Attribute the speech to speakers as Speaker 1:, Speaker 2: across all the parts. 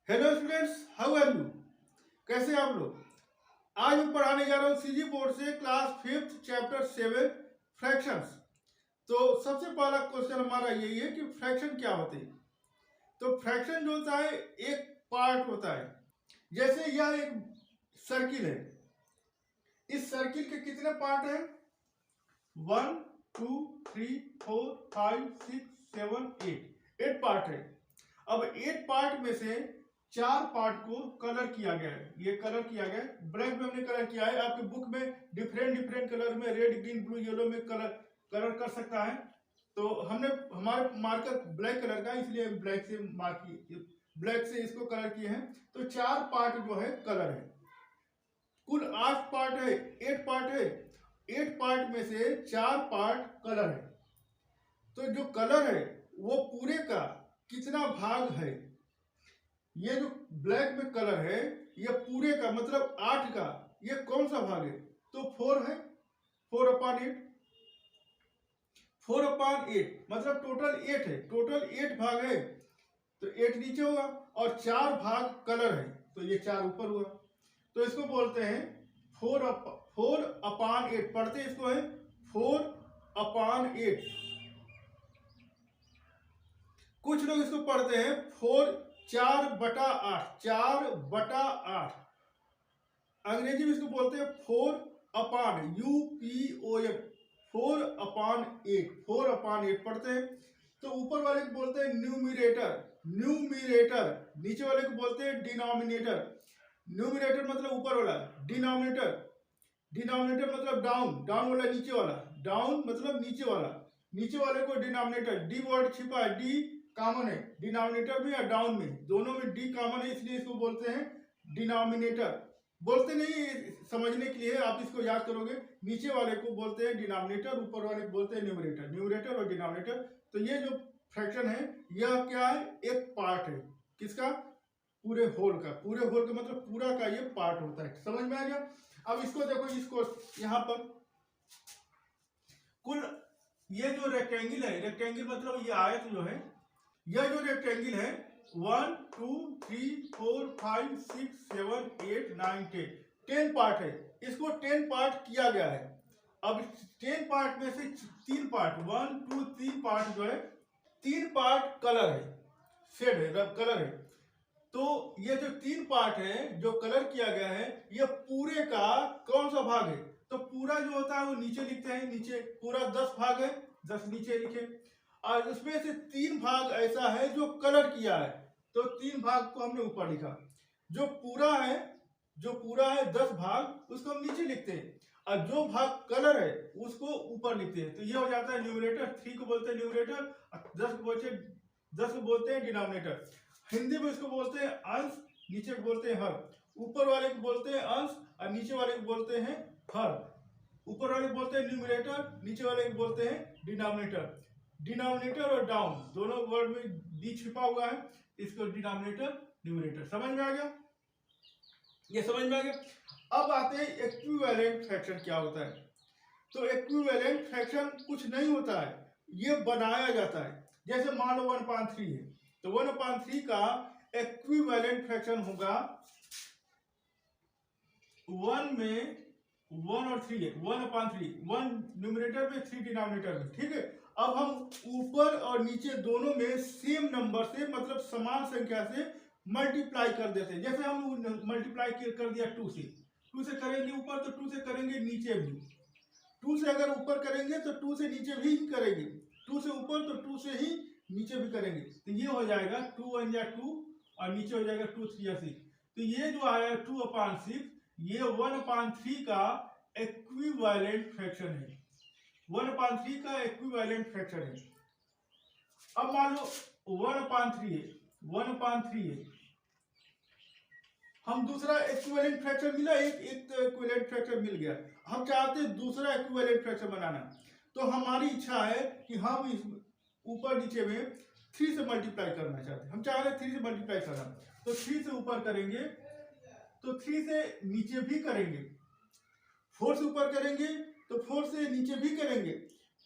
Speaker 1: Hello students, how are you? कैसे हैं आप लोग? आज मैं पढ़ाने जा रहा हूँ सीजी बोर्ड से क्लास 5th चैप्टर 7 फ्रैक्शंस। तो सबसे पहला क्वेश्चन हमारा यही है कि फ्रैक्शन क्या होते हैं। तो फ्रैक्शन जो होता है एक पार्ट होता है। जैसे यह एक सर्किल है, इस सर्किल के कितने पार्ट हैं? 1 2 3 4 5 6 7 8 पार्ट है। अब 8 पार्ट में से 4 पार्ट को कलर किया गया है। ये कलर किया गया है, ब्लैक में हमने कलर किया है। आपके बुक में डिफरेंट कलर में रेड ग्रीन ब्लू येलो में कलर कर सकता है। तो हमने हमारे मार्कर ब्लैक कलर का, इसलिए ब्लैक से ब्लैक से इसको कलर किए हैं। तो 4 पार्ट जो है कलर है। कुल 8 पार्ट है, 8 पार्ट है। 8 पार्ट में से 4 पार्ट कलर है। तो जो कलर है वो पूरे का कितना भाग है? ये जो ब्लैक में कलर है ये पूरे का मतलब 8 का ये कौन सा भाग है? तो 4 है। 4/8, 4/8 मतलब टोटल 8 है। टोटल 8 भाग है तो 8 नीचे होगा और 4 भाग कलर है तो ये 4 ऊपर हुआ। तो इसको बोलते हैं 4/8। पढ़ते इसको है 4/8। कुछ लोग इसको पढ़ते हैं 4/8, 4/8। अंग्रेजी में इसको बोलते हैं 4/UPON, 4/8, 4/8 पढ़ते हैं। तो ऊपर वाले को बोलते हैं न्यूमिरेटर, न्यूमिरेटर। नीचे वाले को बोलते हैं डिनोमिनेटर। न्यूमिरेटर मतलब ऊपर वाला, डिनोमिनेटर, डिनोमिनेटर मतलब डाउन, डाउन वाला नीचे वाला, डाउन मतलब नीचे वाला, नीचे वाले को डिनोमिनेटर। डी वर्ड छिपा है, डी कॉमन है डिनोमिनेटर में या डाउन में, दोनों में डी कॉमन है, इसलिए इसको बोलते हैं डिनोमिनेटर। बोलते नहीं, समझने के लिए आप इसको याद करोगे। नीचे वाले को बोलते हैं डिनोमिनेटर, ऊपर वाले को बोलते हैं न्यूमरेटर, न्यूमरेटर और डिनोमिनेटर। तो ये जो फ्रैक्शन है यह क्या है? एक पार्ट है। किसका? पूरे होल का। पूरे होल का मतलब पूरा का ये पार्ट होता है। समझ में आ गया? अब इसको देखो, इसको यहां पर कुल ये जो रेक्टेंगल है, रेक्टेंगल मतलब ये आयत जो है, यह जो रेक्टेंगल है 1 2 3 4 5 6 7 8 9 10 पार्ट है। इसको 10 पार्ट किया गया है। अब 10 पार्ट में से 3 पार्ट, 1 2 3 पार्ट जो है, 3 पार्ट कलर है, शेड है, रब कलर है। तो ये जो 3 पार्ट है जो कलर किया गया है, ये पूरे का कौन सा भाग है? तो पूरा जो होता है वो नीचे लिखते हैं, नीचे पूरा 10 भाग है, 10 नीचे लिखे। और उसमें से 3 भाग ऐसा है जो कलर किया है, तो 3 भाग को हमने ऊपर लिखा। जो पूरा है, जो पूरा है 10 भाग, उसको हम नीचे लिखते हैं, और जो भाग कलर है उसको ऊपर लिखते हैं। तो ये हो जाता है न्यूमरेटर। 3 को बोलते हैं न्यूमरेटर, 10 को बोलते हैं डिनोमिनेटर। हिंदी में इसको बोलते हैं अंश, नीचे को बोलते हैं हर। ऊपर वाले को बोलते हैं अंश और नीचे वाले को बोलते हैं हर। ऊपर वाले को बोलते हैं न्यूमरेटर, नीचे वाले को बोलते हैं डिनोमिनेटर। डिनोमिनेटर और डाउन दोनों वर्ड में डी छिपा हुआ है, इसको डिनोमिनेटर न्यूमरेटर। समझ में आ गया? ये समझ में आ गया। अब आते हैं इक्विवेलेंट फ्रैक्शन क्या होता है। तो इक्विवेलेंट फ्रैक्शन कुछ नहीं होता है, ये बनाया जाता है। जैसे मान लो 1/3 है, तो 1/3 का इक्विवेलेंट फ्रैक्शन होगा 1 में 1 और 3 है, 1/3, 1 न्यूमरेटर में 3 डिनोमिनेटर में, ठीक है। अब हम ऊपर और नीचे दोनों में सेम नंबर से मतलब समान संख्या से मल्टीप्लाई कर देते हैं। जैसे हम मल्टीप्लाई कर दिया 2 से, 2 से करेंगे ऊपर तो 2 से करेंगे नीचे भी, 2 से अगर ऊपर करेंगे तो 2 से नीचे भी करेंगे, 2 से ऊपर तो 2 से ही नीचे भी करेंगे। तो ये हो जाएगा 2 1 या 2 और नीचे हो जाएगा 2 3 या 6। तो ये जो आया 2/6, ये 1/3 का इक्विवेलेंट फ्रैक्शन है। 1/3 का इक्विवेलेंट फ्रैक्शन है। अब मान लो 1/3 है, 1/3 है, हम दूसरा इक्विवेलेंट फ्रैक्शन मिला, एक इक्विवेलेंट फ्रैक्शन मिल गया। हम चाहते हैं दूसरा इक्विवेलेंट फ्रैक्शन बनाना, तो हमारी इच्छा है कि हम इस ऊपर नीचे में 3 से मल्टीप्लाई करना चाहते हैं। हम चाह रहे हैं 3 से मल्टीप्लाई करना, तो 3 से ऊपर करेंगे तो 3 से नीचे भी करेंगे, 4 से ऊपर करेंगे तो 4 से नीचे भी करेंगे,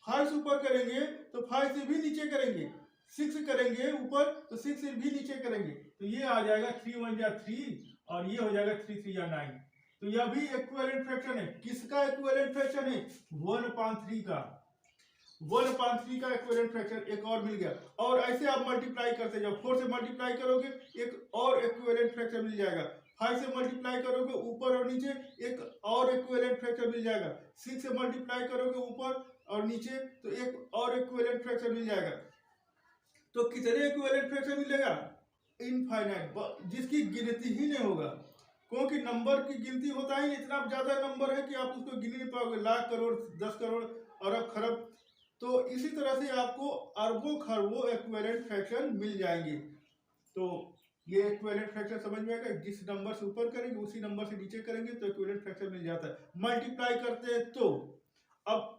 Speaker 1: 5 से ऊपर करेंगे तो 5 से भी नीचे करेंगे, 6 करेंगे ऊपर तो 6 भी नीचे करेंगे तो ये आ जाएगा 3 1 जा 3 और ये हो जाएगा 3 3 जा 9। तो यह भी इक्विवेलेंट फ्रैक्शन है। किसका इक्विवेलेंट फ्रैक्शन है? 1/3 का। 1/3 का इक्विवेलेंट फ्रैक्शन एक और मिल गया। और ऐसे आप मल्टीप्लाई करते जाओ, 4 से मल्टीप्लाई करोगे एक और इक्विवेलेंट फ्रैक्शन मिल जाएगा, 5 से मल्टीप्लाई करोगे ऊपर और नीचे एक और इक्विवेलेंट फ्रैक्शन मिल जाएगा, 6 से मल्टीप्लाई करोगे ऊपर और नीचे तो एक और इक्विवेलेंट फ्रैक्शन मिल जाएगा। तो कितने इक्विवेलेंट फ्रैक्शन मिलेगा? इनफाइनाइट, जिसकी गिनती ही नहीं होगा, क्योंकि नंबर की गिनती होता ही इतना ज्यादा नंबर है कि आप उसको गिन नहीं पाओगे, लाख करोड़ 10 करोड़ अरब खरब। तो इसी तरह से आपको अरबों खरबों इक्विवेलेंट फ्रैक्शन मिल जाएंगे। तो ये इक्विवेलेंट फ्रैक्शन समझ में आएगा, जिस नंबर से ऊपर करेंगे उसी नंबर से नीचे करेंगे तो इक्विवेलेंट फ्रैक्शन मिल जाता है। मल्टीप्लाई करते हैं तो अब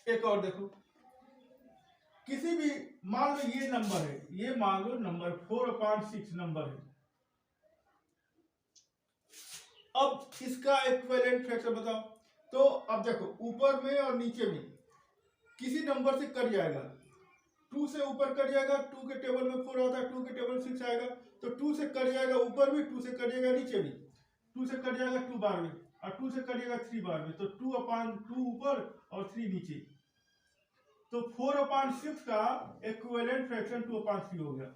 Speaker 1: एक और देखो, किसी भी मान लो ये नंबर है, ये मान लो नंबर 4/6 नंबर है। अब इसका इक्विवेलेंट फ्रैक्शन बताओ। तो अब देखो ऊपर में और नीचे में किसी नंबर से कट जाएगा, 2 से ऊपर कट जाएगा, 2 के टेबल में 4 आता है, 2 के टेबल 6 आएगा, तो 2 से कट जाएगा ऊपर भी, 2 से कट जाएगा नीचे भी, 2 से कट जाएगा 2 बार में और 2 से कट जाएगा 3 बार में, तो 2/2 ऊपर और 3 नीचे। तो 4/6 का इक्विवेलेंट फ्रैक्शन 2/3 हो गया।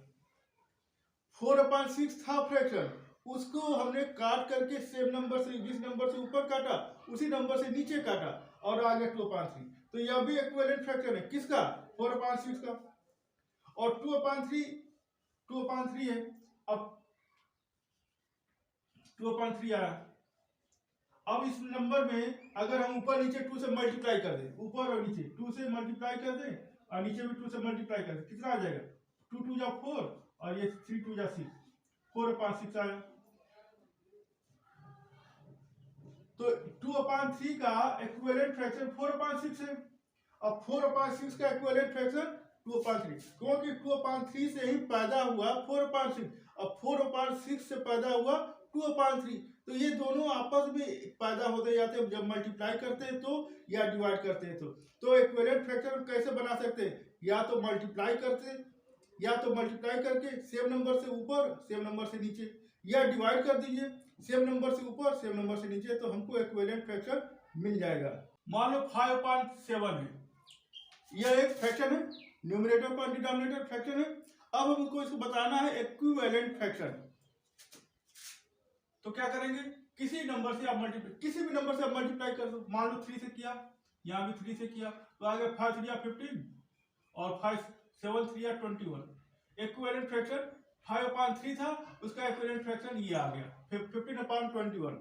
Speaker 1: 4/6 था फ्रैक्शन, उसको हमने काट करके सेम नंबर से, जिस नंबर से ऊपर काटा उसी नंबर से नीचे काटा और आ गया 2/3। तो यह भी इक्विवेलेंट फ्रैक्शन है, किसका? 4/6 का। और 2/3 है। अब 2/3 आया। अब इस नंबर में अगर हम ऊपर नीचे 2 से मल्टीप्लाई कर दें, ऊपर और नीचे 2 से मल्टीप्लाई कर दें और नीचे भी 2 से मल्टीप्लाई कर दें, कितना आ जाएगा? 2 2 जा 4 और ये 3 2 जा 6, 4/6 आया। तो 2/3 का इक्विवेलेंट फ्रैक्शन 4/6 है। अब 4/6 का इक्विवेलेंट फ्रैक्शन 2/3, क्योंकि 2/3 से ही पैदा हुआ 4/6, अब 4/6 से पैदा हुआ 2/3, तो ये दोनों आपस में पैदा होते जाते हैं जब मल्टीप्लाई करते हैं तो या डिवाइड करते हैं। तो इक्विवेलेंट फ्रैक्शन कैसे बना सकते हैं? या तो मल्टीप्लाई करते, या तो मल्टीप्लाई करके सेम नंबर से ऊपर सेम नंबर से नीचे, या डिवाइड कर दीजिए सेम नंबर से ऊपर सेम नंबर से नीचे, तो हमको इक्विवेलेंट फ्रैक्शन मिल जाएगा। मान लो 5/7 है, यह एक फ्रैक्शन है, न्यूमरेटर पर डिनोमिनेटर फ्रैक्शन है। अब हमको इसको बताना है इक्विवेलेंट फ्रैक्शन। तो क्या करेंगे? किसी नंबर से आप मल्टीप्लाई, किसी भी नंबर से आप मल्टीप्लाई कर दो। मान लो 3 से किया, यहाँ भी 3 से किया, तो आ गया 5 3 15 और 5 7 3 21। इक्विवेलेंट फ्रैक्शन 5/3 था, उसका इक्विवेलेंट फ्रैक्शन ये आ गया 15/21।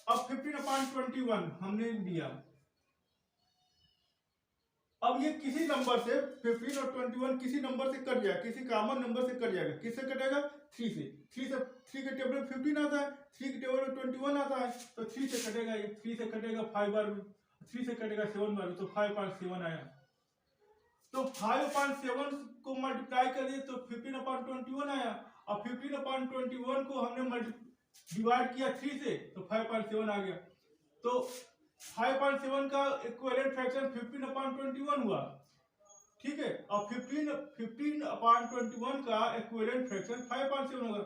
Speaker 1: अब 15/21 हमने लिया, अब ये किसी नंबर से 15 और 21 किसी नंबर से कट जाएगा, किसी कॉमन नंबर से कट जाएगा। किससे कटेगा? 3 से। 3 के टेबल में 15 आता है, 3 के टेबल में 21 आता है, तो 3 से कटेगा, ये 3 से कटेगा 5 बार में, 3 से कटेगा 7 बार में, तो 5/7 आया। तो 5/7 को मल्टीप्लाई कर दिए तो 15/21 आया। अब 15/21 को हमने डिवाइड किया 3 से, तो 5/7 आ गया। तो 5/7 का इक्विवेलेंट फ्रैक्शन 15/21 हुआ, ठीक है। और 15/21 का इक्विवेलेंट फ्रैक्शन 5/7 होगा,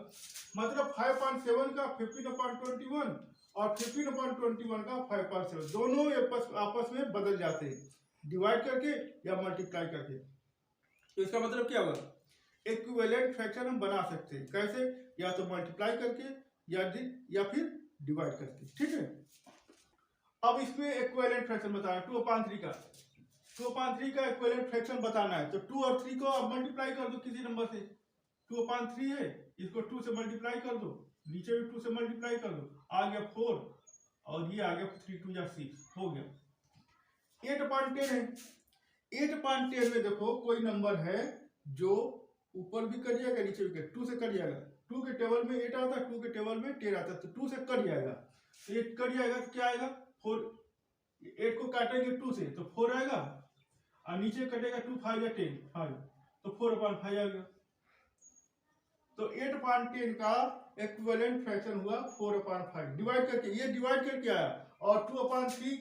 Speaker 1: मतलब 5/7 का 15/21 और 15/21 का 5/7, दोनों आपस में बदल जाते हैं डिवाइड करके या मल्टीप्लाई करके। तो इसका मतलब क्या होगा? इक्विवेलेंट फ्रैक्शन हम बना सकते हैं कैसे? या तो मल्टीप्लाई करके या फिर डिवाइड करके, ठीक है। अब इसमें इक्विवेलेंट फ्रैक्शन बताना, 2/3 का 2/3 का इक्विवेलेंट फ्रैक्शन बताना है। तो 2 और 3 को आप मल्टीप्लाई कर दो किसी नंबर से, 2/3 है, इसको 2 से मल्टीप्लाई कर दो, नीचे भी 2 से मल्टीप्लाई कर दो, आ गया 4 और ये आ गया 3 2 जा 6 हो गया। 8/10 है, 8/10 में देखो कोई नंबर है जो ऊपर भी कट जाएगा नीचे भी कट, 2 से कट जाएगा, 2 के टेबल में 8 आता है, 2 के टेबल में 10 आता है, तो 2 से कट जाएगा, तो 8 कट जाएगा तो क्या आएगा? 4, 8 को काटेंगे 2 से तो 4 आएगा, और नीचे कटेगा 2 5 या 10 5, तो 4/5 आ गया। तो 8/10 का इक्विवेलेंट फ्रैक्शन हुआ 4/5 डिवाइड करके, ये डिवाइड करके आया, और 2/3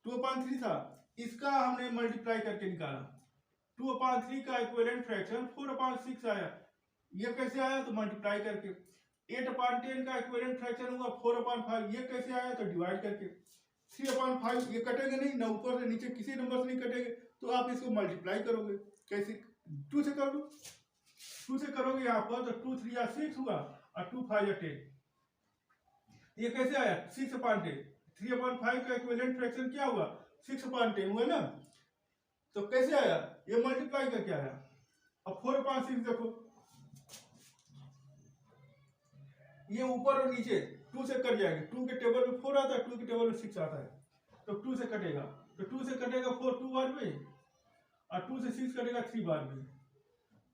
Speaker 1: 2/3 था, इसका हमने मल्टीप्लाई करके निकाला। 2/3 का इक्विवेलेंट फ्रैक्शन 4/6 आया। ये कैसे आया? तो मल्टीप्लाई करके। 8/10 का इक्विवेलेंट फ्रैक्शन हुआ 4/5। ये कैसे आया? तो डिवाइड करके। 3/5 ये कटेंगे नहीं ना, ऊपर से नीचे किसी नंबर से नहीं कटेंगे, तो आप इसको मल्टीप्लाई करोगे। कैसे? 2 से कर लो। 2 से करोगे यहाँ पर तो 2 3 6 हुआ और 2 5 10। ये कैसे आया? 6/10। 3/5 का इक्विवेलेंट फ्रैक्शन क्या हुआ? 6/10 हुआ ना। तो कैसे आया? ये मल्टीप्लाई करके आया। अब 4/6 देखो, ये ऊपर और नीचे 2 से कट जाएंगे। 2 के टेबल में 4 आता है, 2 के टेबल में 6 आता है, तो 2 से कटेगा। तो 2 से कटेगा 4 2 बार में, और 2 से 6 कटेगा 3 बार में।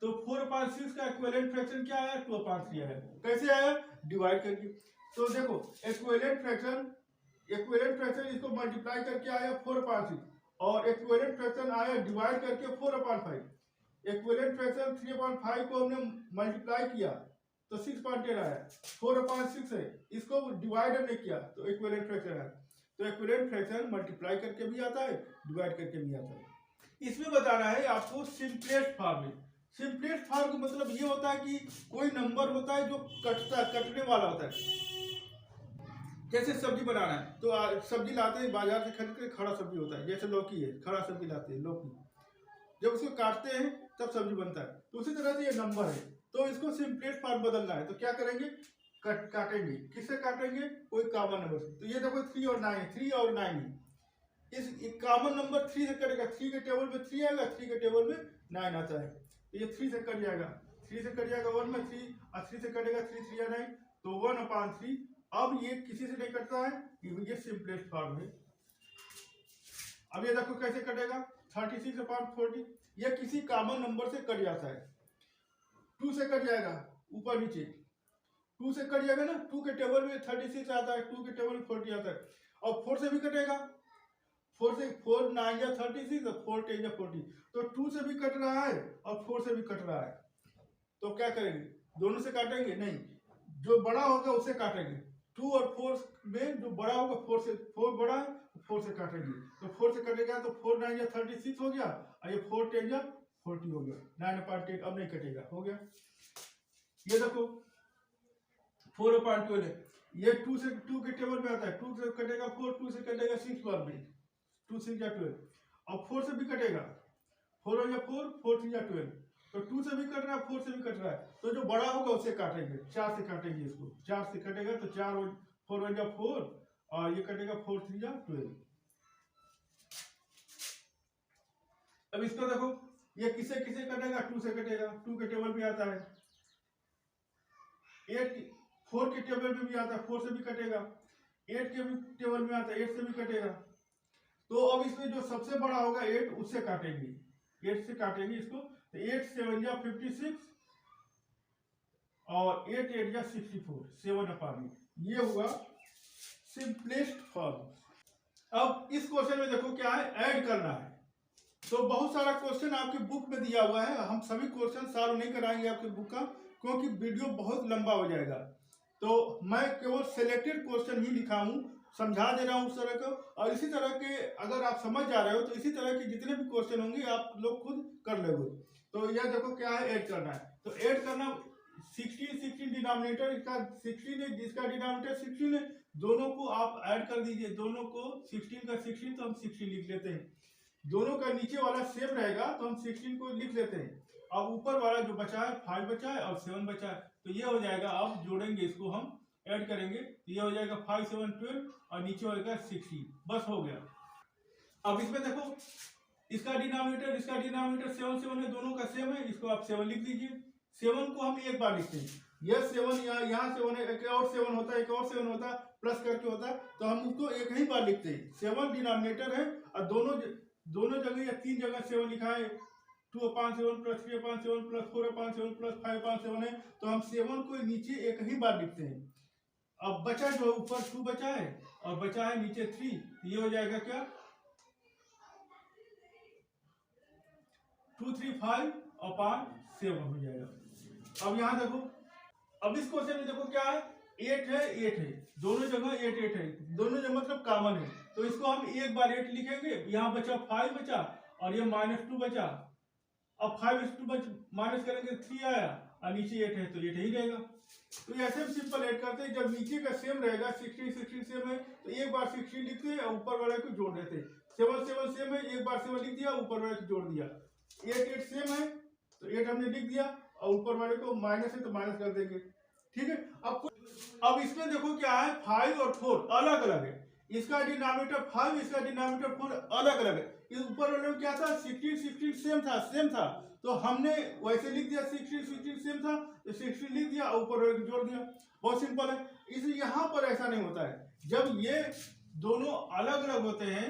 Speaker 1: तो 4/6 का इक्विवेलेंट फ्रैक्शन क्या आया? 2/3 आया। कैसे आया? डिवाइड करके। तो देखो इक्विवेलेंट फ्रैक्शन इसको मल्टीप्लाई करके आया 4/6, और इक्विवेलेंट फ्रैक्शन आया डिवाइड करके 4/5। इक्विवेलेंट फ्रैक्शन 3/5 को हमने मल्टीप्लाई किया तो 6/10 आया। 4/6 है, इसको डिवाइड हमने किया तो इक्विवेलेंट फ्रैक्शन आया। तो इक्विवेलेंट फ्रैक्शन मल्टीप्लाई करके भी आता है, डिवाइड करके भी आता है। इसमें बताना है आपको सिंपलेस्ट फॉर्म में। सिंपलेस्ट फॉर्म का मतलब ये होता है कि कोई नंबर होता है जो कटने वाला होता है। जैसे सब्जी बनाना है तो सब्जी लाते हैं बाजार से खरीद के, खड़ा सब्जी होता है, जैसे लौकी है, खड़ा सब्जी लाते हैं लौकी, जब उसको काटते हैं तब सब्जी बनता है। तो उसी तरह से ये नंबर है, तो इसको सिंपलेस्ट फॉर्म बदलना है तो क्या करेंगे? काटेंगे। किससे काटेंगे? कोई कॉमन नंबर से। तो ये देखो 3 और 9 है, 3 और 9 है। इस कॉमन नंबर 3 से कटेगा। 3 के टेबल में 3 आएगा, 3 के टेबल में 9 आता है, तो ये 3 से कट जाएगा। 3 से कट जाएगा 1 में 3, और 3 से कटेगा 3 3 9, तो 1/3। अब ये किसी से नहीं कटता है, ये सिंपलेस्ट फॉर्म है। अब ये देखो कैसे कटेगा? 36/40, ये किसी कॉमन नंबर से कट जाता है। 2 से कट जाएगा, ऊपर नीचे 2 से कट जाएगा ना। 2 के टेबल में 36 आता है, 2 के टेबल में 40 आता है। और 4 से भी कटेगा। 4 से 4 9 या 36 और 4 10 या 40, तो 2 से भी कट रहा है और 4 से भी कट रहा है। तो क्या करेंगे? दोनों से काटेंगे नहीं, जो बड़ा होगा उसे काटेंगे। 2 और 4 में जो बड़ा होगा, 4 बड़ा है, 4 से काटेंगे। तो 4 से कटेगा तो 4 9 या 36 हो गया, और ये 4 10 या 40 हो गया। 9/10 अब नहीं कटेगा, हो गया। ये देखो 4/12 है, ये 2 के टेबल में आता है। 2 से कटेगा 4, 2 से कटेगा 6 बार में, 2 6 या 12। अब 4 से भी कटेगा, 4 या 4, 4 3 या 12। तो 2 से भी कट रहा है, 4 से भी कट रहा है, तो जो बड़ा होगा उसे काटेंगे। 4 से काटेंगे इसको, 4 से कटेगा तो 4 1 या 4, और ये कटेगा 4 3 या 12। अब इसको देखो, ये किसे किसे कटेगा? 2 से कटेगा, 2 के टेबल में आता है। 4 के टेबल में भी आता है, 4 से भी कटेगा। 8 के भी टेबल में आता है, 8 से भी कटेगा। तो अब इसमें जो सबसे बड़ा होगा 8, उससे काटेंगे। 8 से काटेंगे इसको, तो 8 7 या 56, और 8 8 या 64, 7/8। ये हुआ सिंपलेस्ट फॉर्म। अब इस क्वेश्चन में देखो क्या है, ऐड करना है। तो बहुत सारा क्वेश्चन आपकी बुक में दिया हुआ है, हम सभी क्वेश्चन सॉल्व नहीं कराएंगे आपकी बुक का, क्योंकि वीडियो बहुत लंबा हो जाएगा। तो मैं केवल सिलेक्टेड क्वेश्चन ही लिखा हूँ, समझा दे रहा हूँ उस तरह का। और इसी तरह के अगर आप समझ जा रहे हो तो इसी तरह के जितने भी क्वेश्चन होंगे आप लोग खुद कर लोगे। तो यह देखो क्या है, ऐड करना है। तो ऐड करना 16 डिनोमिनेटर, इसका 16 है, जिसका डिनोमिनेटर 16 है, दोनों को आप ऐड कर दीजिए। दोनों को 16 का 16, तो हम 16 लिख लेते हैं। दोनों का नीचे वाला सेम रहेगा तो हम 16 को लिख लेते हैं। अब ऊपर वाला जो बचा है 5 बचा है और 7 बचा है, तो ये हो जाएगा। अब जोड़ेंगे इसको, हम ऐड करेंगे तो ये हो जाएगा 5 7 12, और नीचे होगा 16, बस हो गया। अब इसमें देखो, इसका डिनोमिनेटर 7 7 है, दोनों का सेम है, इसको आप 7 लिख लीजिए। 7 को हम एक बार लिखते हैं, यह 7 यहाँ 7 है, एक और 7 होता है, एक और 7 होता है, प्लस करके होता है, तो हम उसको एक ही बार लिखते हैं। 7 डिनोमिनेटर है, और दोनों जगह या 3 जगह 7 लिखा है। 2/7 प्लस 3/7 प्लस 4/7 प्लस 5/7 है, तो हम 7 को नीचे एक ही बार लिखते हैं। अब बचा जो ऊपर 2 बचा है, और बचा है नीचे 3, ये हो जाएगा क्या, 2 3 5/7 हो जाएगा। अब यहाँ देखो, अब इस क्वेश्चन में देखो क्या है, 8 है, 8 है, दोनों जगह 8 8 है, दोनों जगह मतलब कॉमन है, तो इसको हम एक बार 8 लिखेंगे, यहाँ बचा 5 बचा और ये -2 बचा। अब 5 इस 2 माइनस करेंगे 3 आया और नीचे 8 है तो 8 ही रहेगा। तो ऐसे हम सिंपल ऐड करते हैं। जब नीचे का सेम रहेगा 16 सेम है तो एक बार 16 लिखते हैं और ऊपर वाले को जोड़ देते हैं। 7 सेम है, एक बार 7 लिख दिया, ऊपर वाले को जोड़ दिया। 8 सेम है तो 8 हमने लिख दिया और ऊपर वाले को माइनस है तो माइनस कर देंगे। ठीक है। अब इसमें देखो क्या है, 5 और 4 अलग अलग है। इसका डिनोमिनेटर 5, इसका डिनोमिनेटर 4 अलग अलग है। इस ऊपर वाले में क्या था, 16 सेम था तो हमने वैसे लिख दिया। 16 सेम था तो 16 लिख दिया और ऊपर वाले को जोड़ दिया। बहुत सिंपल है। इसलिए यहाँ पर ऐसा नहीं होता है। जब ये दोनों अलग अलग होते हैं,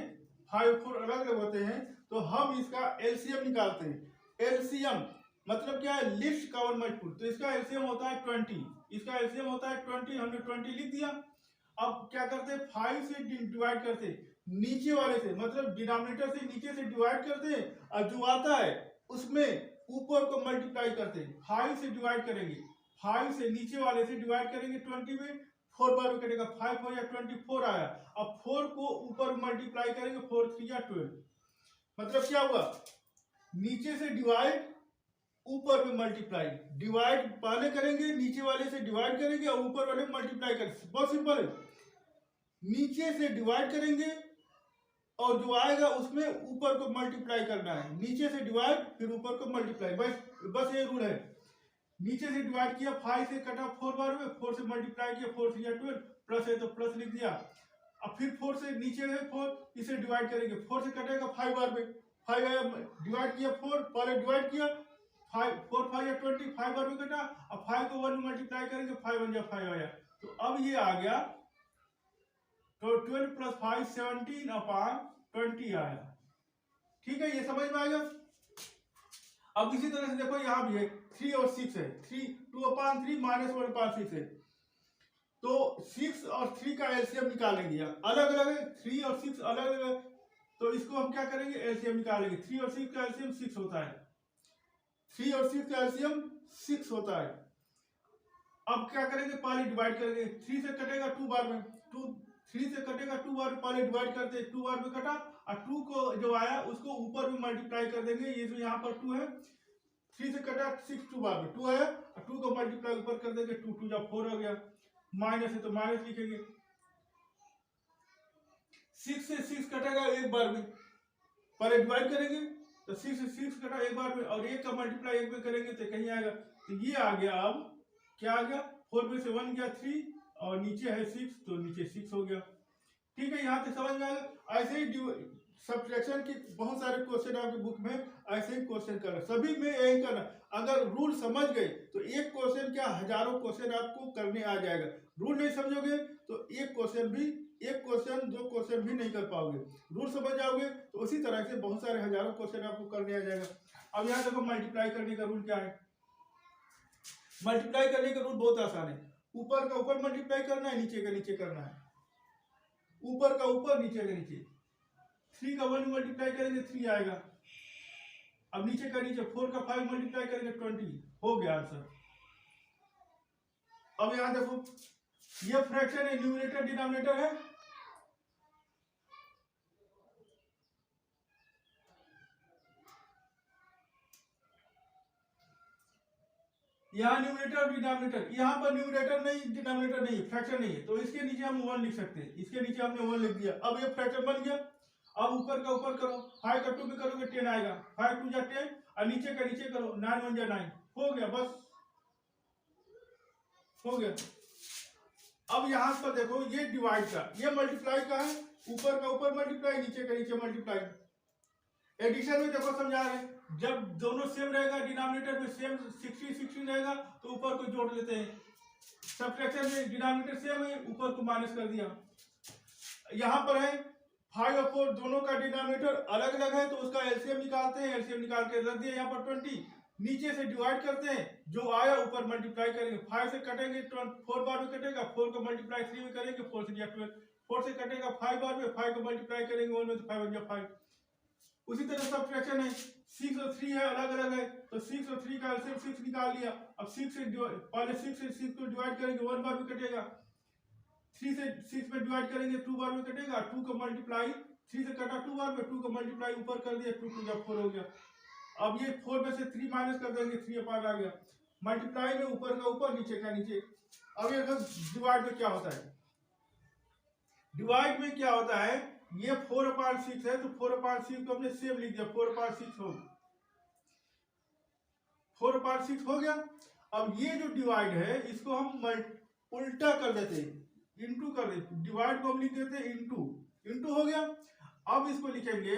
Speaker 1: 5 4 अलग अलग होते हैं, तो हम इसका एलसीएम निकालते हैं। एलसीएम मतलब क्या है, लीस्ट कॉमन मल्टीपल। तो इसका एलसीएम होता है 20, इसका एलसीएम होता है 20। हमने 20 लिख दिया। अब क्या करते हैं, 5 से डिवाइड करते हैं नीचे वाले से, मतलब डिनोमिनेटर से नीचे से डिवाइड करते हैं और जो आता है उसमें ऊपर को मल्टीप्लाई करते हैं। 5 से डिवाइड करेंगे, 5 से नीचे वाले से डिवाइड करेंगे 20 में, 4 बार में कटेगा, 5 हो या 24 आया। अब 4 को ऊपर मल्टीप्लाई करेंगे, 4 3 या 12। मतलब क्या हुआ, नीचे से डिवाइड ऊपर में मल्टीप्लाई। डिवाइड पहले करेंगे, नीचे वाले से डिवाइड करेंगे और ऊपर वाले मल्टीप्लाई करेंगे। बहुत सिंपल है। नीचे से डिवाइड करेंगे और जो आएगा उसमें ऊपर को मल्टीप्लाई करना है। नीचे से डिवाइड फिर ऊपर को मल्टीप्लाई, बस ये रूल है। नीचे से डिवाइड किया, 5 से कटा 4 बार में, 4 से मल्टीप्लाई किया, 4 3 या 12, प्लस है तो प्लस लिख दिया। अब फिर 4 से नीचे है 4, इसे डिवाइड करेंगे, 4 से कटेगा 5 बार में, 5 आया, डिवाइड किया 4, पहले डिवाइड किया 5, 4 5 या 20, 5 बार में कटा। अब 5 को 1 में मल्टीप्लाई करेंगे, 5 1 या 5 आया। तो अब ये आ गया तो 12 प्लस 5 17 अपॉन 20 आया। ठीक है, ये समझ में आएगा। अब इसी तरह से देखो यहाँ भी है 3 और 6 है, 3 2 अपॉन 3 माइनस 1 अपॉन 6 है। तो 6 और 3 का एलसीएम निकालेंगे। अलग अलग है, 3 और 6 अलग अलग है, तो इसको हम क्या करेंगे, एलसीएम निकालेंगे। 3 और 6 का एलसीएम 6 होता है। 3 और 6 का एलसीएम 6 होता है। अब क्या करेंगे, पहले डिवाइड करेंगे। 3 से कटेगा 2 बार में, 3 से कटेगा 2 बार, पहले डिवाइड करते हैं, 2 बार में कटा और 2 को जो आया उसको ऊपर में मल्टीप्लाई कर देंगे। ये जो यहाँ पर 2 है, 3 से कटा 6 2 बार में 2 आया और 2 को मल्टीप्लाई ऊपर कर देंगे, 2 2 जब 4 हो गया। माइनस है तो माइनस लिखेंगे। 6 से 6 कटेगा एक बार में, पहले डिवाइड करेंगे तो 6 से 6 कटा एक बार में और 1 का मल्टीप्लाई 1 में करेंगे तो कहीं आएगा। तो ये आ गया। अब क्या आ गया, 4 में से 1 गया 3 और नीचे है 6 तो नीचे 6 हो गया। ठीक है, यहाँ तक समझ में आएगा। ऐसे ही सब्ट्रैक्शन के बहुत सारे क्वेश्चन आपके बुक में ऐसे ही क्वेश्चन करना, सभी में यही करना। अगर रूल समझ गए तो एक क्वेश्चन क्या हजारों क्वेश्चन आपको करने आ जाएगा। रूल नहीं समझोगे तो एक क्वेश्चन 2 क्वेश्चन भी नहीं कर पाओगे। रूल समझ जाओगे तो उसी तरह से बहुत सारे हजारों क्वेश्चन आपको करने आ जाएगा। अब यहाँ देखो मल्टीप्लाई करने का रूल क्या है। मल्टीप्लाई करने का रूल बहुत आसान है। ऊपर का ऊपर मल्टीप्लाई करना है, नीचे का नीचे करना है। ऊपर का ऊपर, नीचे का नीचे। 3 का 1 मल्टीप्लाई करेंगे 3 आएगा। अब नीचे का नीचे, 4 का 5 मल्टीप्लाई करेंगे 20 हो गया आंसर। अब यहां देखो ये फ्रैक्शन है, न्यूमरेटर डिनोमिनेटर है। यहाँ न्यूमरेटर और डिनोमिनेटर, यहाँ पर न्यूमरेटर नहीं डिनोमिनेटर नहीं, फ्रैक्शन नहीं है, तो इसके नीचे हम 1 लिख सकते हैं। इसके नीचे हमने 1 लिख दिया। अब ये फ्रैक्शन बन गया। अब ऊपर का ऊपर करो, 5 का 2 में करोगे 10 आएगा, 5 2 जा 10 और नीचे का नीचे करो, 9 1 जा 9 हो गया, बस हो गया। अब यहाँ पर देखो ये डिवाइड का, ये मल्टीप्लाई का है। ऊपर का ऊपर मल्टीप्लाई, नीचे का नीचे मल्टीप्लाई। एडिशन में देखो समझा रहे हैं, जब दोनों सेम रहेगा, डिनोमिनेटर में सेम 60 रहेगा तो ऊपर को जोड़ लेते हैं। सब्ट्रैक्शन में डिनोमिनेटर सेम है, ऊपर को माइनस कर दिया। यहाँ पर है 5 और 4 दोनों का डिनोमिनेटर अलग अलग है तो उसका एलसीएम निकालते हैं। एलसीएम निकाल के रख दिया यहाँ पर 20, नीचे से डिवाइड करते हैं, जो आया ऊपर मल्टीप्लाई करेंगे। 5 से कटेंगे 4 बार में कटेगा, 4 को मल्टीप्लाई 3 में करेंगे, 4 से 12, 4 से कटेगा 5 बार में, 5 को मल्टीप्लाई करेंगे 1 में तो 5 1 5। उसी तरह सब्ट्रैक्शन है, 6 और 3 है अलग अलग है तो 6 और 3 का एलसीएम 6 निकाल लिया। अब 6 से पहले 6 से 6 को डिवाइड करेंगे, 1 बार में कटेगा, 3 से 6 में डिवाइड करेंगे 2 बार में कटेगा, 2 का मल्टीप्लाई 3 से कटा 2 बार में, 2 का मल्टीप्लाई ऊपर कर दिया, 2 2 4 हो गया। अब ये 4 में से 3 माइनस कर देंगे, 3 अपान आ गया। मल्टीप्लाई में ऊपर का ऊपर नीचे का नीचे। अब ये डिवाइड में क्या होता है, डिवाइड में क्या होता है, ये 4/6 है तो 4/6 को हमने सेम लिख दिया, 4/6 हो 4/6 हो गया। अब ये जो डिवाइड है इसको हम उल्टा कर देते हैं, इंटू कर देते, डिवाइड को हम लिख देते हैं इंटू, इंटू हो गया। अब इसको लिखेंगे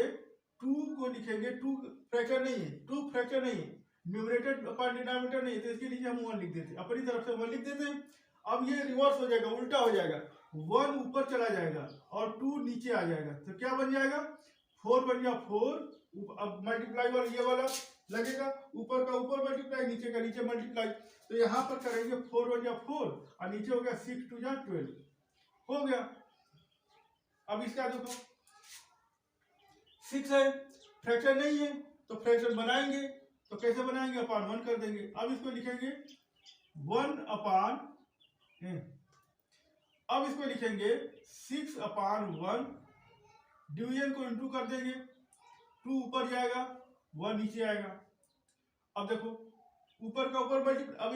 Speaker 1: 2 को लिखेंगे, 2 फ्रैक्शन नहीं है, 2 फ्रैक्शन नहीं है, न्यूमरेटर अपान डिनोमिनेटर नहीं है, तो इसके नीचे हम 1 लिख देते, अपनी तरफ से 1 लिख देते हैं। अब ये रिवर्स हो जाएगा, उल्टा हो जाएगा, 1 ऊपर चला जाएगा और 2 नीचे आ जाएगा, तो क्या बन जाएगा 4 बन गया 4। अब मल्टीप्लाई वाला ये वाला लगेगा, ऊपर का ऊपर मल्टीप्लाई, नीचे का नीचे मल्टीप्लाई, तो यहाँ पर करेंगे 4 बन गया 4 और नीचे हो गया 6 2 जा 12 हो गया। अब इसका देखो 6 है, फ्रैक्शन नहीं है तो फ्रैक्शन बनाएंगे, तो कैसे बनाएंगे, अपान 1 कर देंगे। अब इसको लिखेंगे 1/, अब इसको लिखेंगे 6/1, डिवीजन को इंटू कर देंगे, 2 ऊपर जाएगा 1 नीचे आएगा। अब देखो ऊपर का ऊपर मल्टीप्लाई, अब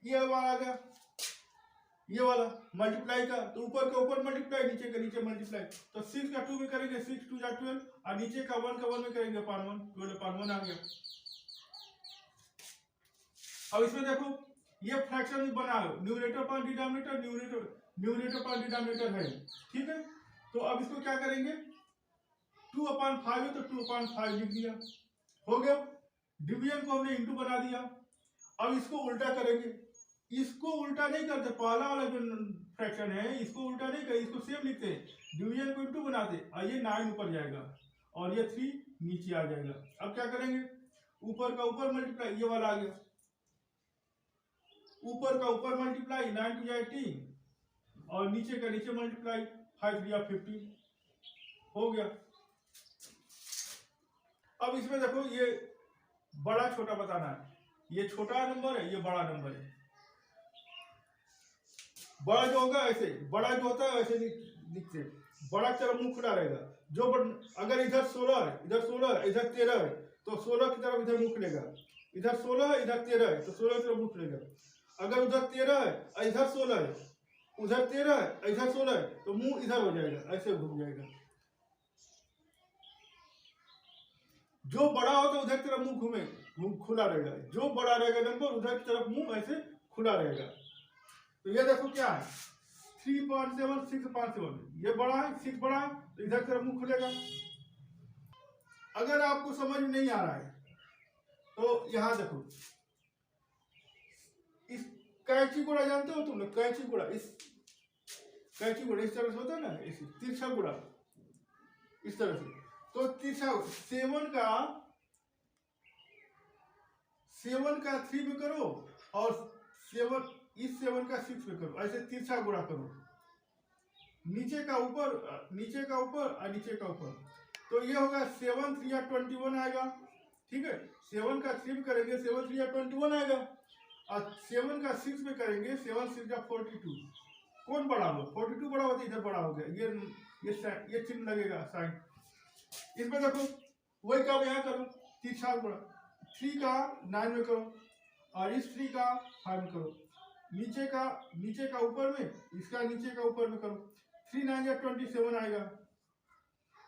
Speaker 1: ये वाला आ गया, ये वाला मल्टीप्लाई का, तो ऊपर का ऊपर मल्टीप्लाई, नीचे का नीचे मल्टीप्लाई, तो 6 का 2 में करेंगे 6 2 जा 12 और नीचे का 1 का 1 में करेंगे अपान 1, 12/1 आ गया। अब इसमें देखो ये फ्रैक्शन बना लो, न्यूमरेटर अपान डिनोमिनेटर, न्यूमरेटर अपान डिनोमिनेटर है, ठीक है। तो अब इसको क्या करेंगे, 2/5 है तो 2/5 लिख दिया, हो गया। डिवीजन को हमने इंटू बना दिया। अब इसको उल्टा करेंगे, इसको उल्टा नहीं करते, पहला वाला जो फ्रैक्शन है इसको उल्टा नहीं करते, इसको सेम लिखते हैं, डिवीजन को इंटू बनाते, और ये 9 ऊपर जाएगा और ये 3 नीचे आ जाएगा। अब क्या करेंगे, ऊपर का ऊपर मल्टीप्लाई, ये वाला आ गया, ऊपर का ऊपर मल्टीप्लाई 9 2 जा 18 और नीचे का नीचे मल्टीप्लाई 5 3 जा 15 हो गया। अब इसमें देखो ये बड़ा छोटा बताना है, ये छोटा नंबर है, ये बड़ा नंबर है। बड़ा जो होगा ऐसे, बड़ा जो होता है ऐसे लिखते, बड़ा की तरफ मुंह खुला रहेगा, जो अगर इधर 16 है, इधर 16 है, इधर 13 है तो 16 की तरफ इधर मुंह खुलेगा, इधर 16 है इधर 13 है तो 16 की तरफ मुंह खुलेगा। अगर उधर 13 है इधर 16 है, उधर 13 है इधर 16 है तो मुंह इधर हो जाएगा, ऐसे घूम जाएगा। जो बड़ा होगा उधर की तरफ मुंह घूमे खुला रहेगा, जो बड़ा रहेगा नंबर उधर की तरफ मुंह ऐसे खुला रहेगा। तो ये देखो क्या है 3/7 6/7, ये बड़ा है 6 बड़ा है तो इधर की तरफ मुंह खुलेगा। अगर आपको समझ में नहीं आ रहा है तो यहां देखो, इस कैंची गुड़ा जानते हो तुम लोग, कैंची गुड़ा, इस कैंची गुड़ा इस तरह से होता है ना, इस तिरछा गुड़ा इस तरह से, तो तिरछा 7 का 3 में करो और 7 इस 7 का 6 में करो, ऐसे तिरछा गुणा करो, नीचे का ऊपर नीचे का ऊपर और नीचे का ऊपर, तो ये होगा 7 3 21 आएगा, ठीक है। 7 का 3 में करेंगे 7 3 21 आएगा और 7 का 6 में करेंगे 7 6 42। कौन बड़ा हो, 42 बड़ा होता है, इधर बड़ा हो गया, ये चिन्ह लगेगा साइन। इसमें देखो वही काम यहाँ करो, तिरछा गुणा, 3 का 9 में करो और इस 3 का 5 में करो, नीचे का ऊपर में, इसका नीचे का ऊपर में करो, 3 9 27 आएगा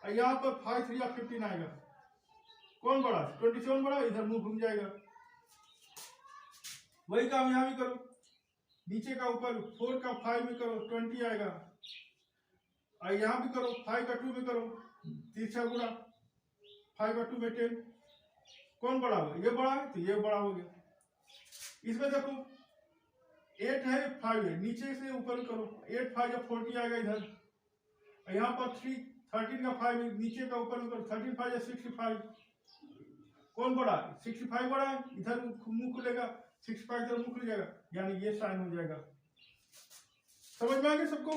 Speaker 1: और यहाँ पर 5 3 15 आएगा। कौन बड़ा, 27 बड़ा, इधर मुंह घूम जाएगा। वही काम यहाँ भी करो, नीचे का ऊपर 4 का 5 में करो 20 आएगा और यहाँ भी करो 5 का 2 में करो, तिरछा गुणा 5 का 2 में 10। कौन बड़ा होगा, ये बड़ा है तो ये बड़ा हो गया। इसमें देखो 8 है 5 है, नीचे से ऊपर करो, 8 5 या 40 आएगा इधर, यहाँ पर 13 का 5 नीचे का ऊपर में करो, 13 5 या 65। कौन बड़ा है, 65 बड़ा है, इधर मुंह खुलेगा, 65 इधर मुंह खुल जाएगा, यानी ये साइन हो जाएगा। समझ में आ गया सबको।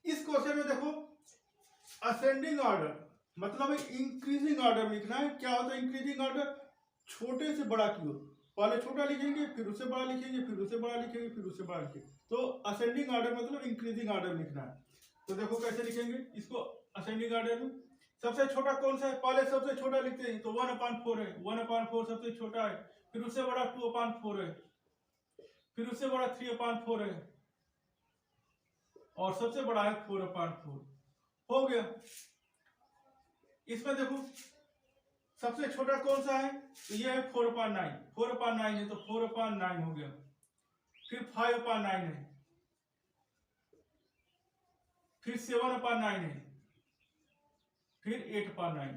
Speaker 1: इस क्वेश्चन में देखो असेंडिंग ऑर्डर मतलब इंक्रीजिंग ऑर्डर लिखना है। क्या होता है इंक्रीजिंग ऑर्डर, छोटे से बड़ा की ओर, पहले छोटा लिखेंगे, फिर उससे बड़ा लिखेंगे, फिर उससे बड़ा लिखेंगे, फिर उससे बड़ा लिखेंगे। तो असेंडिंग ऑर्डर मतलब इंक्रीजिंग ऑर्डर लिखना है। तो देखो कैसे लिखेंगे इसको असेंडिंग ऑर्डर में। सबसे छोटा कौन सा है, पहले सबसे छोटा लिखते हैं, तो 1/4 है, 1/4 सबसे छोटा है, फिर उससे बड़ा 2/4 है, फिर उससे बड़ा 3/4 है, और सबसे बड़ा है 4/4। हो गया। इसमें देखो सबसे छोटा कौन सा है, तो ये है 4/9, 4/9 है, तो 4/9 हो गया। फिर 5/9 है, फिर 7/9 है, फिर 8/9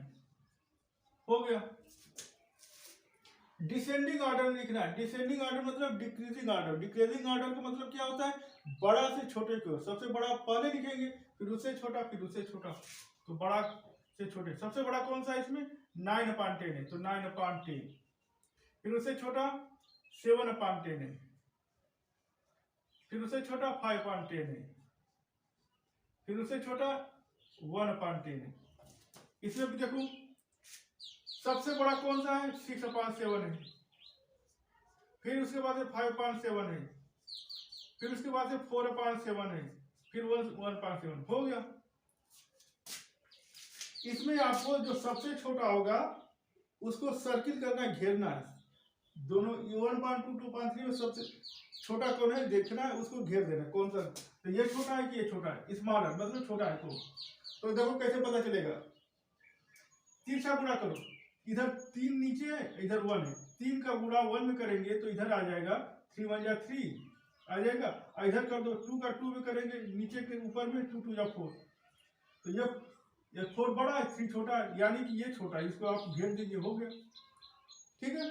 Speaker 1: हो गया। डिसेंडिंग ऑर्डर में लिखना है। डिसेंडिंग ऑर्डर मतलब डिक्रीजिंग ऑर्डर। डिक्रीजिंग ऑर्डर का मतलब क्या होता है, बड़ा से छोटे की ओर। सबसे बड़ा पहले लिखेंगे, फिर उससे छोटा, फिर उससे छोटा, तो बड़ा से छोटे। सबसे बड़ा कौन सा है इसमें, 9/10 है, तो 9/10। फिर उससे छोटा 7/10 है, फिर उससे छोटा 5/10 है, फिर उससे छोटा 1/10 है। इसमें भी देखो सबसे बड़ा कौन सा है, 6/7 है, फिर उसके बाद से 5/7 है, फिर उसके बाद से 4/7 है, फिर 1/7 हो गया। इसमें आपको जो सबसे छोटा होगा उसको सर्किल करना है, घेरना है। दोनों 1/2 2/3 में सबसे छोटा कौन है देखना है, उसको घेर देना कौन सा, तो ये छोटा है कि ये छोटा है, स्मॉलर मतलब छोटा है। तो देखो कैसे पता चलेगा, तिरछा गुणा करो, इधर 3 नीचे है, इधर 1 है, 3 का गुणा 1 में करेंगे तो इधर आ जाएगा 3 1 जा 3 आ जाएगा, और इधर कर दो 2 का 2 में करेंगे, नीचे के ऊपर में 2 2 जा 4, तो ये 4 बड़ा है 3 छोटा है, यानी कि ये छोटा है, इसको आप घेर दीजिए, हो गया। ठीक है।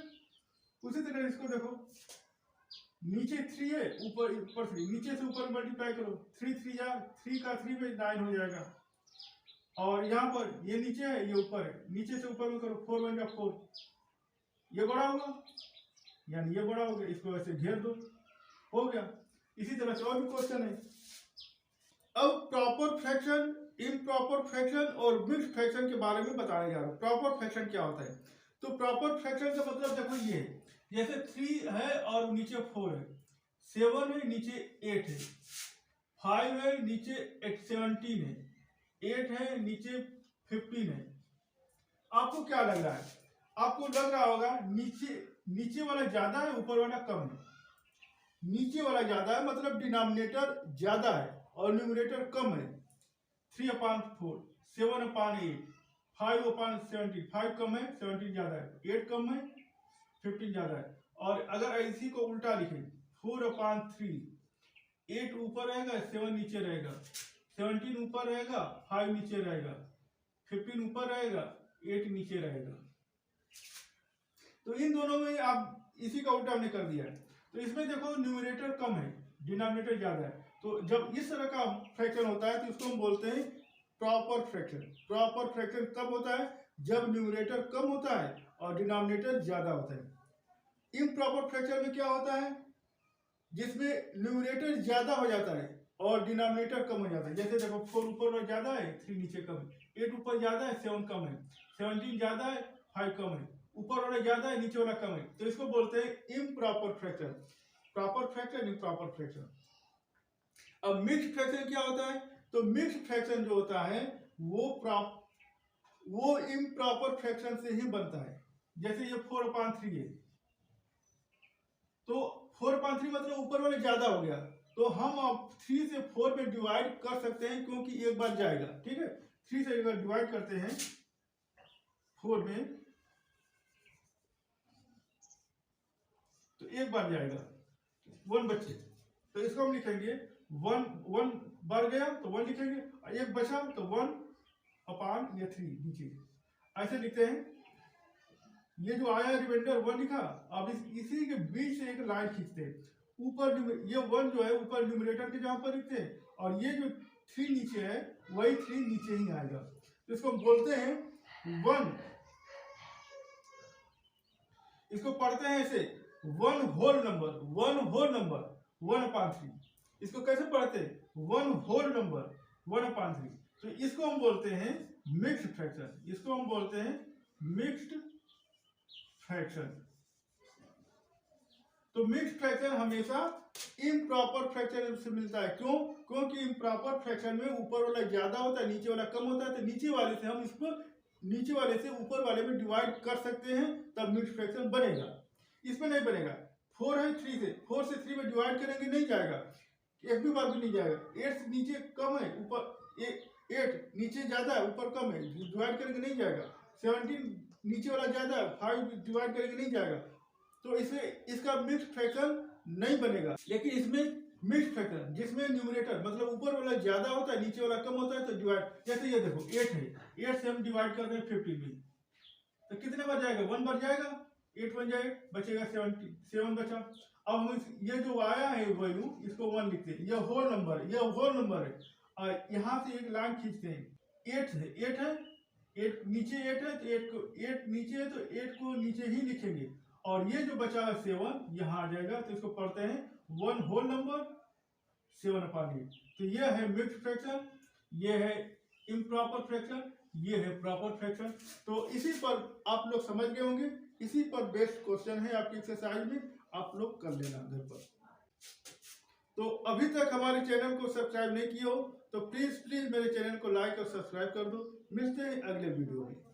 Speaker 1: उसी तरह इसको देखो, नीचे 3 है, ऊपर ऊपर 3, नीचे से ऊपर मल्टीप्लाई करो, 3 3 जा 3 का 3 में 9 हो जाएगा, और यहाँ पर ये नीचे है, ये ऊपर है, नीचे से ऊपर में करो, 4 1 जा 4, ये बड़ा होगा, यानी ये बड़ा हो गया, इसको ऐसे घेर दो, हो गया। इसी तरह से और भी क्वेश्चन है। अब प्रॉपर फ्रैक्शन, इम्प्रॉपर फ्रैक्शन और मिक्स्ड फ्रैक्शन के बारे में बताया जा रहा है। प्रॉपर फ्रैक्शन क्या होता है, तो प्रॉपर फ्रैक्शन का मतलब देखो ये है, जैसे 3 है और नीचे 4 है, 7 है नीचे 8 है, 5 है नीचे 17 है, 8 है नीचे 15 है। आपको क्या लग रहा है, आपको लग रहा होगा नीचे वाला ज्यादा है, ऊपर वाला कम है। नीचे वाला ज्यादा है मतलब डिनोमिनेटर ज्यादा है और न्यूमरेटर कम है। 3/4, 7/8, 5/17, 5 कम है 17 ज्यादा है, 8 कम है 15 ज्यादा है। और अगर इसी को उल्टा लिखें, 4/3, 8 ऊपर रहेगा 7 नीचे रहेगा, 17 ऊपर रहेगा 5 नीचे रहेगा, 15 ऊपर रहेगा 8 नीचे रहेगा। तो इन दोनों में आप इसी का उल्टा हमने कर दिया है। तो इसमें देखो न्यूमरेटर कम है, डिनोमिनेटर ज्यादा है। तो जब इस तरह का फ्रैक्शन होता है तो उसको हम बोलते हैं प्रॉपर फ्रैक्शन। प्रॉपर फ्रैक्शन कब होता है, जब न्यूमरेटर कम होता है और डिनोमिनेटर ज्यादा होता है। इम्प्रॉपर फ्रैक्शन में क्या होता है, जिसमें न्यूमरेटर ज्यादा हो जाता है और डिनोमिनेटर कम हो जाता है। जैसे देखो 4 ऊपर ज्यादा है 3 नीचे कम है, 8 ऊपर ज्यादा है 7 कम है, 17 ज्यादा है 5 कम है, ऊपर वाला ज्यादा है नीचे वाला कम है। तो इसको बोलते हैं improper fraction. Proper fraction, improper fraction. अब मिक्स्ड फ्रैक्शन क्या होता है, तो मिक्स्ड फ्रैक्शन जो होता है वो इम्प्रॉपर फ्रैक्शन से ही बनता है। जैसे ये 4/3 है, तो 4/3 मतलब ऊपर वाले ज्यादा हो गया, तो हम अब 3 से 4 में डिवाइड कर सकते हैं, क्योंकि एक बार जाएगा। ठीक है, 3 से अगर डिवाइड करते हैं 4 में तो एक बार जाएगा, 1 बचे, तो इसको हम लिखेंगे 1 बढ़ गया तो 1 लिखेंगे, और एक बचा तो 1/3 नीचे, ऐसे लिखते हैं। ये जो आया रिमाइंडर 1 लिखा, अब इसी के बीच से एक लाइन खींचते हैं, ऊपर ये 1 जो है ऊपर न्यूमरेटर के जहां पर लिखते हैं, और ये जो 3 नीचे है वही 3 नीचे ही आएगा। तो इसको हम बोलते हैं 1, इसको पढ़ते हैं ऐसे 1 होल नंबर, 1/3। इसको कैसे पढ़ते हैं, 1 होल नंबर 1/3। तो इसको हम बोलते हैं मिक्स्ड फ्रैक्शन, इसको हम बोलते हैं मिक्स्ड फ्रैक्शन। तो मिक्स्ड फ्रैक्शन हमेशा इम्प्रॉपर फ्रैक्शन से मिलता है। क्यों? क्योंकि इम्प्रॉपर फ्रैक्शन में ऊपर वाला ज्यादा होता है, नीचे वाला कम होता है। तो नीचे वाले से हम इसको नीचे वाले से ऊपर वाले में डिवाइड कर सकते हैं, तब मिक्स्ड फ्रैक्शन बनेगा। इसमें नहीं बनेगा। 4 है 3 से, 4 से 3 में डिवाइड करेंगे नहीं जाएगा, एक भी बार भी नहीं जाएगा। 8 नीचे कम है, ऊपर 8 नीचे ज्यादा है, ऊपर कम है, डिवाइड करेंगे नहीं जाएगा। 17 नीचे वाला ज्यादा है, 5 डिवाइड करेंगे नहीं जाएगा। तो इसमें इसका मिक्स्ड फ्रैक्शन नहीं बनेगा। लेकिन इसमें मिक्स्ड फ्रैक्शन जिसमें न्यूमरेटर मतलब ऊपर वाला ज्यादा होता है, नीचे वाला कम होता है, तो डिवाइड, जैसे ये देखो 8 है, 8 से हम डिवाइड करते हैं 15 में, तो कितने बार जाएगा? 1 बार जाएगा, 8 बन जाएगा, बचेगा 7 बचा। अब हम ये जो आया है वैल्यू, इसको 1 लिखते हैं, ये होल नंबर है, ये होल नंबर है। और यहाँ से एक लाइन खींचते हैं, 8 है, 8 है, 8 नीचे 8 है, तो 8 को 8 नीचे है, तो 8 को नीचे ही लिखेंगे। और ये जो बचा है 7 यहाँ आ जाएगा, तो इसको पढ़ते हैं 1 होल नंबर 7/8। तो ये है मिक्स्ड फ्रैक्शन, ये है इम्प्रॉपर फ्रैक्शन, ये है प्रॉपर फ्रैक्शन। तो इसी पर आप लोग समझ गए होंगे। इसी पर बेस्ड क्वेश्चन है आपकी एक्सरसाइज में, आप लोग कर लेना घर पर। तो अभी तक हमारे चैनल को सब्सक्राइब नहीं किया हो तो प्लीज मेरे चैनल को लाइक और सब्सक्राइब कर दो। मिलते हैं अगले वीडियो में।